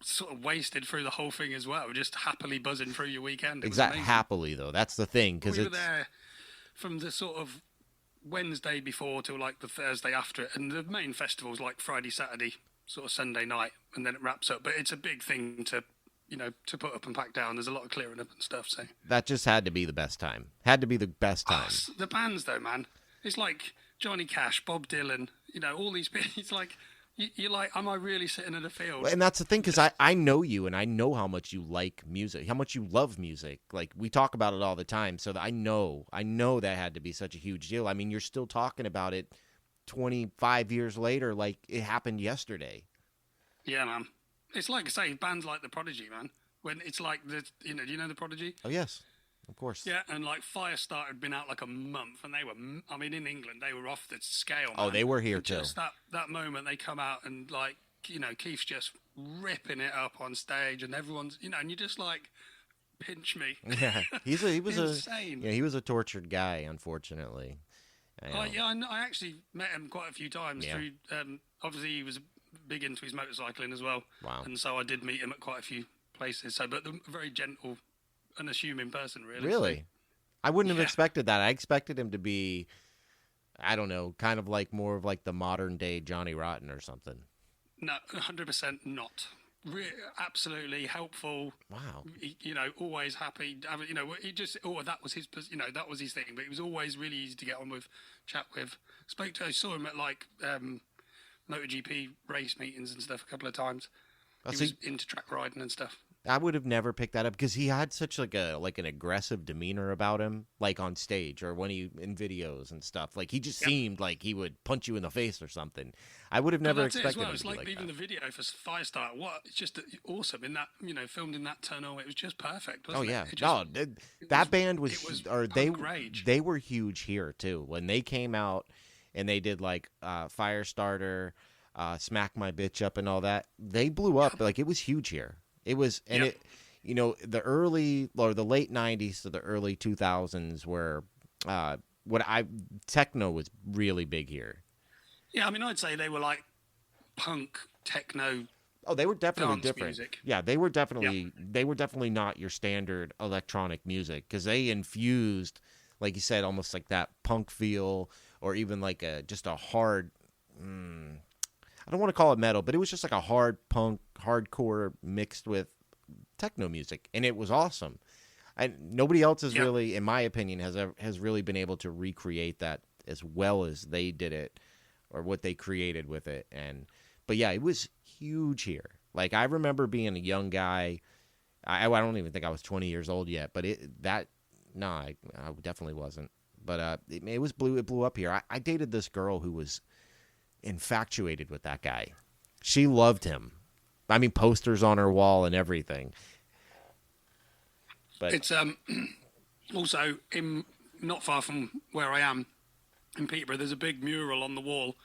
sort of wasted through the whole thing as well, just happily buzzing through your weekend. It was Exact amazing. happily though. That's the thing, because We were it's there from the sort of Wednesday before till like the Thursday after it, and the main festival's like Friday, Saturday, sort of Sunday night, and then it wraps up. But it's a big thing to, to put up and pack down. There's a lot of clearing up and stuff. So, that just had to be the best time. Had to be the best time. the bands though, man, it's like Johnny Cash, Bob Dylan, all these people. It's like you're like, am I really sitting in a field? And that's the thing, because Just I know you, and I know how much you like music, how much you love music. Like, we talk about it all the time, so that I know that had to be such a huge deal. I mean, you're still talking about it 25 years later like it happened yesterday. yeah, man. It's like say bands like the Prodigy, man. When it's like do you know the Prodigy? Oh, yes, of course. Yeah, and like Firestarter had been out like a month, and they were, I mean, in England, they were off the scale, Oh, man. they were here And too. just that moment, they come out and like, Keith's just ripping it up on stage, and everyone's, and you're just like, pinch me. Yeah, he was Insane. he was a tortured guy, unfortunately. I Oh know. yeah, I actually met him quite a few times Yeah. through. Obviously, he was big into his motorcycling as well, Wow. and so I did meet him at quite a few places. So, but a very gentle, unassuming person, really. So, Really? I wouldn't have yeah. expected that. I expected him to be, I don't know, kind of like more of like the modern day Johnny Rotten or something. No, 100% not. Absolutely helpful. Wow. Always happy. He just, that was his, that was his thing. But he was always really easy to get on with, chat with. I saw him at like MotoGP race meetings and stuff a couple of times. He See, was into track riding and stuff. I would have never picked that up because he had such like an aggressive demeanor about him, like on stage or when he in videos and stuff. Like he just Yep. seemed like he would punch you in the face or something. I would have But never that's it as expected well. him It's to be like like even that. the video for Firestarter. It's just awesome in that filmed in that tunnel. It was just perfect, Oh wasn't it? yeah, It just no, that band it was or punk rage. they were huge here too when they came out and they did like Firestarter, Smack My Bitch Up and all that. They blew up like it was huge here. It was and Yep. it, the early or the late '90s to the early 2000s were what I techno was really big here. Yeah, I mean, I'd say they were like punk techno Oh, they were definitely dance different. music. Yeah, Yeah. they were definitely not your standard electronic music because they infused, like you said, almost like that punk feel, or even like a just a hard. I don't want to call it metal, but it was just like a hard punk, hardcore mixed with techno music, and it was awesome. And nobody else has Yeah. really, in my opinion, has really been able to recreate that as well as they did it, or what they created with it. And but yeah, it was huge here. Like I remember being a young guy. I don't even think I was 20 years old yet, but I definitely wasn't. But it blew up here. I dated this girl who was infatuated with that guy. She loved him. I mean, posters on her wall and everything. But It's also in not far from where I am in Peterborough. There's a big mural on the wall,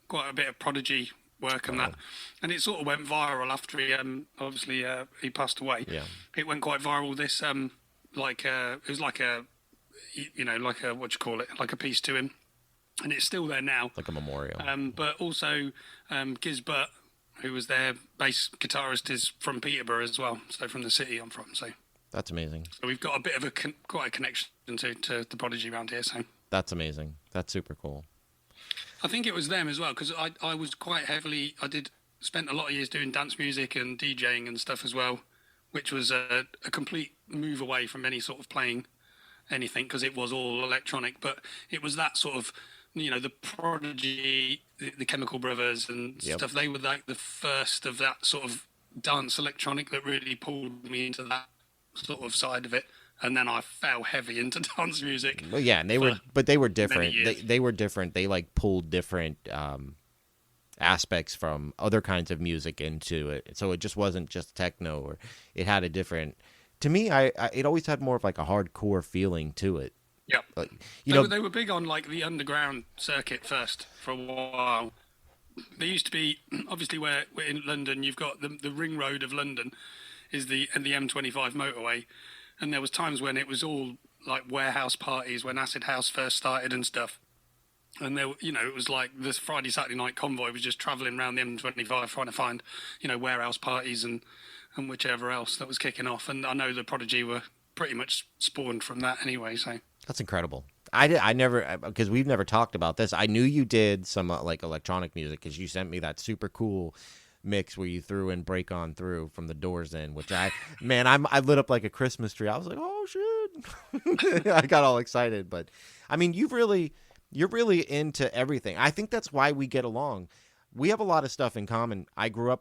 quite a bit of Prodigy work and that, and it sort of went viral after he obviously he passed away. yeah, It went quite viral. This it was like a like a what do you call it, like a piece to him, and it's still there now. like a memorial. But also Gisbert, who was their bass guitarist, is from Peterborough as well, so from the city I'm from. That's amazing. So we've got a bit of quite a connection to the Prodigy around here. So That's amazing. That's super cool. I think it was them as well because I was quite heavily. Spent a lot of years doing dance music and DJing and stuff as well, which was a complete move away from any sort of playing anything because it was all electronic. But it was that sort of the Prodigy, the Chemical Brothers and Yep. stuff. They were like the first of that sort of dance electronic that really pulled me into that sort of side of it. And then I fell heavy into dance music. Well, yeah, and they for were many different. years. They were different. They like pulled different aspects from other kinds of music into it. So it just wasn't just techno, or it had a different. To me, it always had more of like a hardcore feeling to it. Yeah. Like They were big on like the underground circuit first for a while. They used to be obviously where we're in London. You've got the ring road of London, is the M25 motorway, and there was times when it was all like warehouse parties when acid house first started and stuff. And there, it was like this Friday, Saturday night convoy was just travelling around the M25 trying to find, warehouse parties and whichever else that was kicking off. And I know the Prodigy were pretty much spawned from that anyway. So That's incredible. I never, because we've never talked about this. I knew you did some like electronic music because you sent me that super cool mix where you threw in Break On Through from the Doors in, which I lit up like a Christmas tree. I was like, oh shit. I got all excited. But I mean, you're really into everything. I think that's why we get along. We have a lot of stuff in common.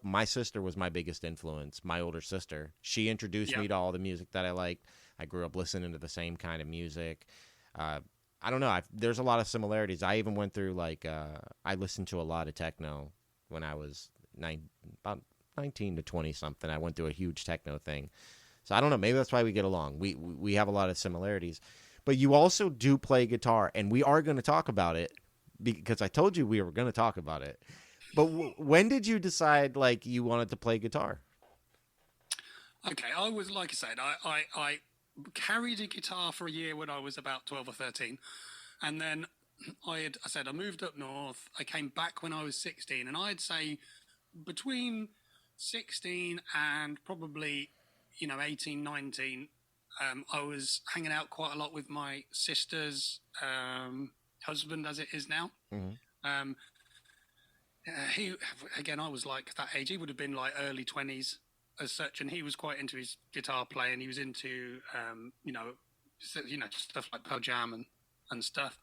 My sister was my biggest influence, my older sister. She introduced me to all the music that I liked. I grew up listening to the same kind of music. I don't know. There's a lot of similarities. I even went through I listened to a lot of techno when I was about 19 to 20 something. I went through a huge techno thing. So I don't know. Maybe that's why we get along. We have a lot of similarities. But you also do play guitar, and we are going to talk about it because I told you we were going to talk about it. But when did you decide you wanted to play guitar? Okay, I was like I said, I carried a guitar for a year when I was about 12 or 13, and then I said I moved up north. I came back when I was 16, and I'd say between 16 and probably 18, 19. I was hanging out quite a lot with my sister's husband, as it is now. Mm-hmm. He, again, I was like that age. He would have been like early 20s as such, and he was quite into his guitar playing. He was into, stuff like Pearl Jam and stuff.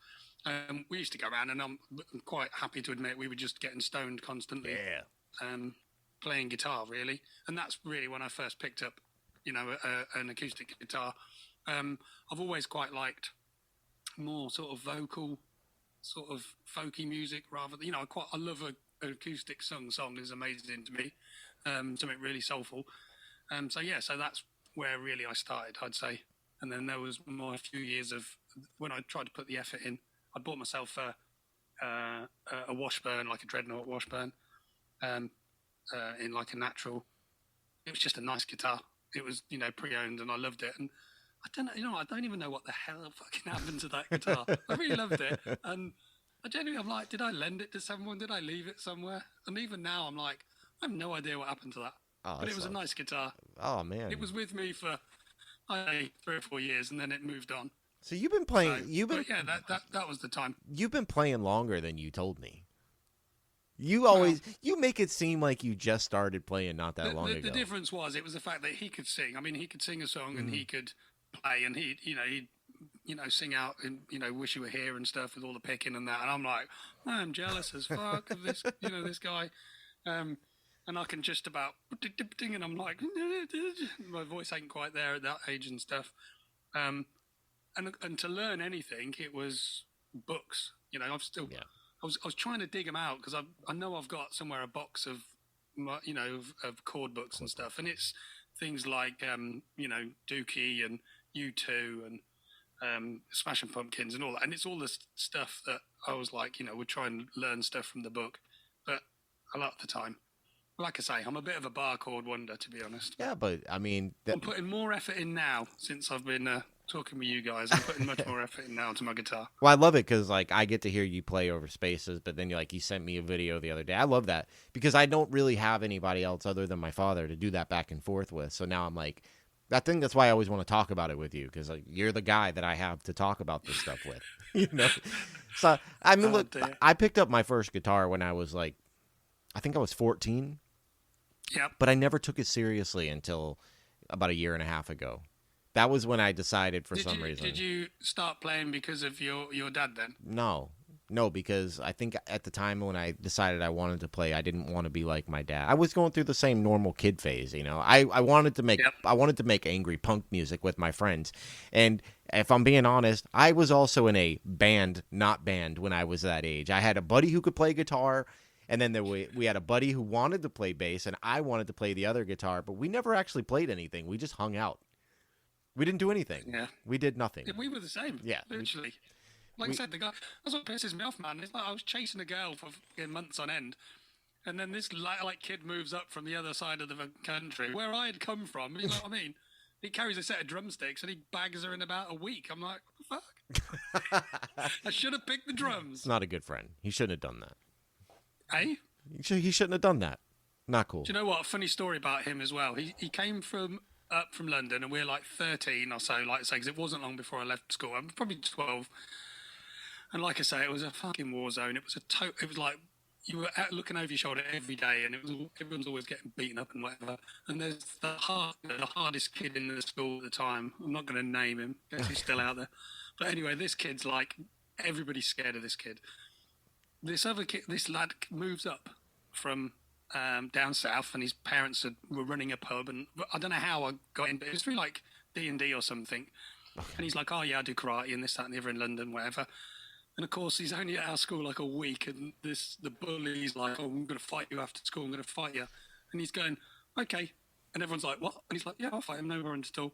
We used to go around, and I'm quite happy to admit we were just getting stoned constantly. Yeah. Playing guitar, really. And that's really when I first picked up, an acoustic guitar. I've always quite liked more sort of vocal, sort of folky music rather than, I love an acoustic song is amazing to me. Something really soulful. So that's where really I started, I'd say. And then there was a few years of when I tried to put the effort in. I bought myself a Washburn, like a Dreadnought Washburn, in like a natural. It was just a nice guitar. It was, pre-owned, and I loved it. And I don't even know what the hell fucking happened to that guitar. I really loved it. And I'm like, did I lend it to someone? Did I leave it somewhere? And even now I'm like, I have no idea what happened to that. But it was a nice guitar. Oh, man. It was with me for 3 or 4 years, and then it moved on. So you've been playing. That was the time. You've been playing longer than you told me. You make it seem like you just started playing not that long ago. The difference was the fact that he could sing. I mean, he could sing a song and he could play, and he'd sing out and Wish You Were Here and stuff with all the picking and that. And I'm like, I'm jealous as fuck of this this guy. And I can just about and I'm like, my voice ain't quite there at that age and stuff. And to learn anything, it was books. I've still. Yeah. I was trying to dig them out because I know I've got somewhere a box of of chord books and stuff, and it's things like Dookie and U2 and Smashing Pumpkins and all that, and it's all the stuff that I was like would try and learn stuff from the book, but a lot of the time, like I say, I'm a bit of a bar chord wonder, to be honest. Yeah, but I mean, I'm putting more effort in now since I've been talking with you guys. I'm putting much more effort in now to my guitar. Well, I love it because I get to hear you play over spaces, but then you sent me a video the other day. I love that because I don't really have anybody else other than my father to do that back and forth with. So now I'm like, I think that's why I always want to talk about it with you because you're the guy that I have to talk about this stuff with. So I mean, look, I picked up my first guitar when I was I think I was 14. Yep. But I never took it seriously until about a year and a half ago. That was when I decided for some reason. Did you start playing because of your dad then? No, because I think at the time when I decided I wanted to play, I didn't want to be like my dad. I was going through the same normal kid phase, I wanted to make angry punk music with my friends, and if I'm being honest, I was also in a band when I was that age. I had a buddy who could play guitar. And then we had a buddy who wanted to play bass, and I wanted to play the other guitar, but we never actually played anything. We just hung out. We didn't do anything. Yeah. We did nothing. We were the same. Yeah. Literally. I said, the guy, that's what pisses me off, man. It's like I was chasing a girl for months on end, and then this kid moves up from the other side of the country, where I had come from. You know what I mean? He carries a set of drumsticks, and he bags her in about a week. I'm like, what the fuck? I should have picked the It's drums. not a good friend. He shouldn't have done that. Eh? He shouldn't have done that. Not cool. Do you know what? A funny story about him as well. He came up from London, and we were like 13 or so, like I say, because it wasn't long before I left school. I'm probably 12. And like I say, it was a fucking war zone. It was it was like you were looking over your shoulder every day, and everyone's always getting beaten up and whatever. And there's the hardest kid in the school at the time. I'm not going to name him. I guess he's still out there. But anyway, this kid's like, everybody's scared of this kid. This other kid, this lad moves up from down south, and his parents were running a pub, and I don't know how I got into it. It was through like D&D or something. And he's like, oh yeah, I do karate and this, that, and the other in London, whatever. And of course, he's only at our school like a week, and the bully's like, oh, I'm going to fight you after school, I'm going to fight you. And he's going, okay. And everyone's like, what? And he's like, yeah, I'll fight him, no worries at all.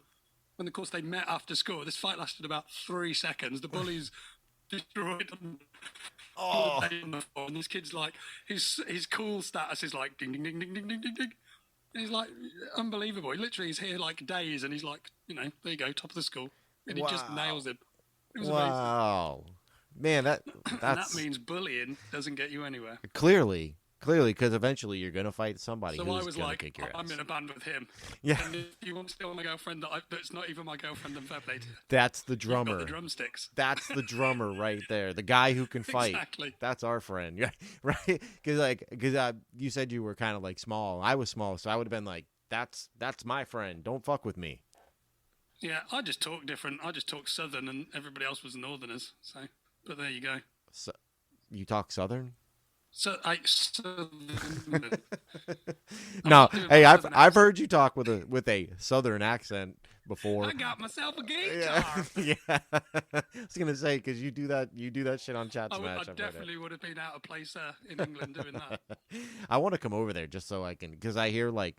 And of course, they met after school. This fight lasted about 3 seconds. The bullies destroyed them. Oh. And this kid's like, his cool status is like, ding, ding, ding, ding, ding, ding, ding, ding. And he's like, unbelievable. He literally is here like days, and he's like, there you go, top of the school. And he just nails him. It was wow. Man, that's... And that means bullying doesn't get you anywhere. Clearly, because eventually you're going to fight somebody So who's I was going to like, kick your ass. I'm in a band with him. Yeah. And if you want to steal my girlfriend that's not even my girlfriend, then fair play to you. That's the You've drummer. got the drumsticks. That's the drummer right there. The guy who can fight. Exactly. That's our friend. Yeah, right? Because you said you were kind of like small. I was small, so I would have been like, that's my friend. Don't fuck with me. Yeah, I just talk different. I just talk Southern, and everybody else was Northerners. So, but there you go. So, you talk Southern? So, Southern. No, hey, I've heard you talk with a Southern accent before. I got myself a guitar. Yeah. I was gonna say, because you do that shit on Chatsmash. I definitely would have been out of place in England doing that. I want to come over there just so I can, because I hear like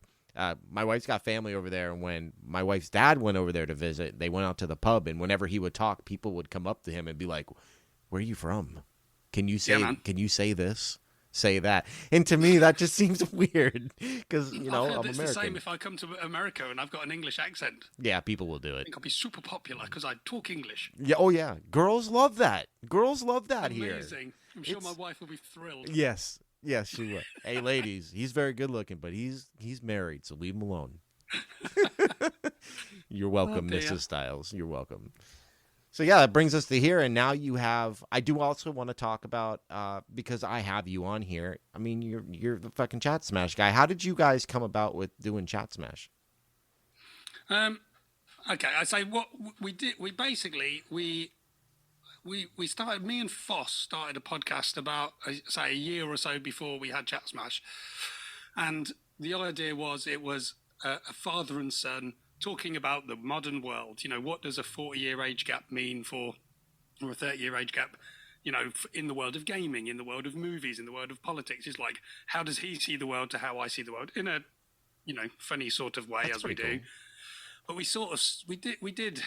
my wife's got family over there, and when my wife's dad went over there to visit, they went out to the pub, and whenever he would talk, people would come up to him and be like, "Where are you from? Can you say this? Say that?" And to me, that just seems weird because I'm American. It's the same if I come to America and I've got an English accent. Yeah, people will do I it. think I'll be super popular because I talk English. Yeah. Oh yeah, girls love that. Girls love that here. Amazing. I'm sure my wife will be thrilled. Yes, she will. Hey, ladies, he's very good looking, but he's married, so leave him alone. You're welcome, Mrs. Styles. You're welcome. So yeah, that brings us to here, and now you have. I do also want to talk about because I have you on here. I mean, you're the fucking Chatsmash guy. How did you guys come about with doing Chatsmash? Okay, I say what we did. We basically we started. Me and Foss started a podcast about say a year or so before we had Chatsmash, and the idea was it was a father and son talking about the modern world. What does a 40-year age gap mean or a 30-year age gap, in the world of gaming, in the world of movies, in the world of politics. It's like, how does he see the world to how I see the world in a, funny sort of way. That's as we do. Cool. But we did,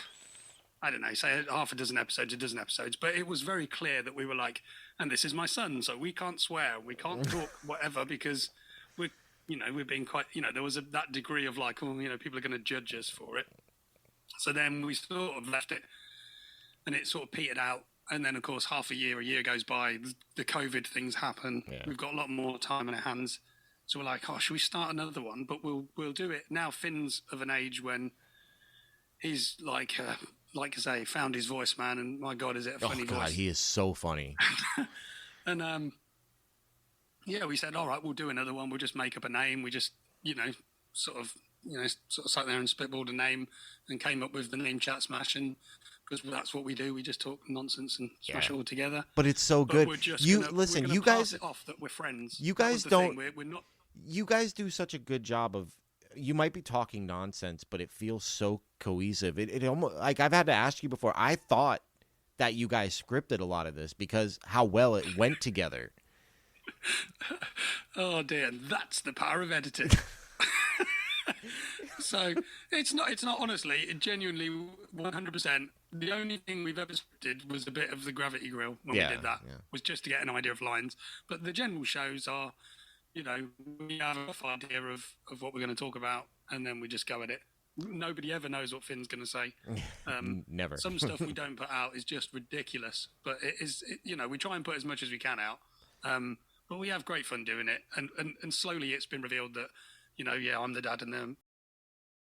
I don't know, say half a dozen episodes, but it was very clear that we were like, and this is my son, so we can't swear, we can't talk whatever, because we're being quite, there was that degree of like, people are going to judge us for it. So then we sort of left it, and it sort of petered out. And then, of course, a year goes by, the COVID things happen. Yeah. We've got a lot more time on our hands. So we're like, should we start another one? But we'll do it. Now Finn's of an age when he's like I say, found his voice, man. And my God, is it a funny voice? Oh, God, he is so funny. And, yeah, we said, all right, we'll do another one. We'll just make up a name. We just, sort of sat there and spitballed a name and came up with the name Chatsmash. And because that's what we do, we just talk nonsense and smash it all together. But it's so good. We're just you gonna, listen, we're you guys pass it off that we're friends. You guys don't. We're not. You guys do such a good job of. You might be talking nonsense, but it feels so cohesive. It almost like I've had to ask you before. I thought that you guys scripted a lot of this because how well it went together. Oh dear, that's the power of editing. So it's not honestly, it genuinely 100%. The only thing we've ever scripted was a bit of the Gravity Grill when we did that. Yeah. Was just to get an idea of lines. But the general shows are, we have a rough idea of what we're going to talk about, and then we just go at it. nobody ever knows what Finn's going to say. Never. Some stuff we don't put out is just ridiculous, but we try and put as much as we can out. But we have great fun doing it, and slowly it's been revealed that, yeah, I'm the dad, and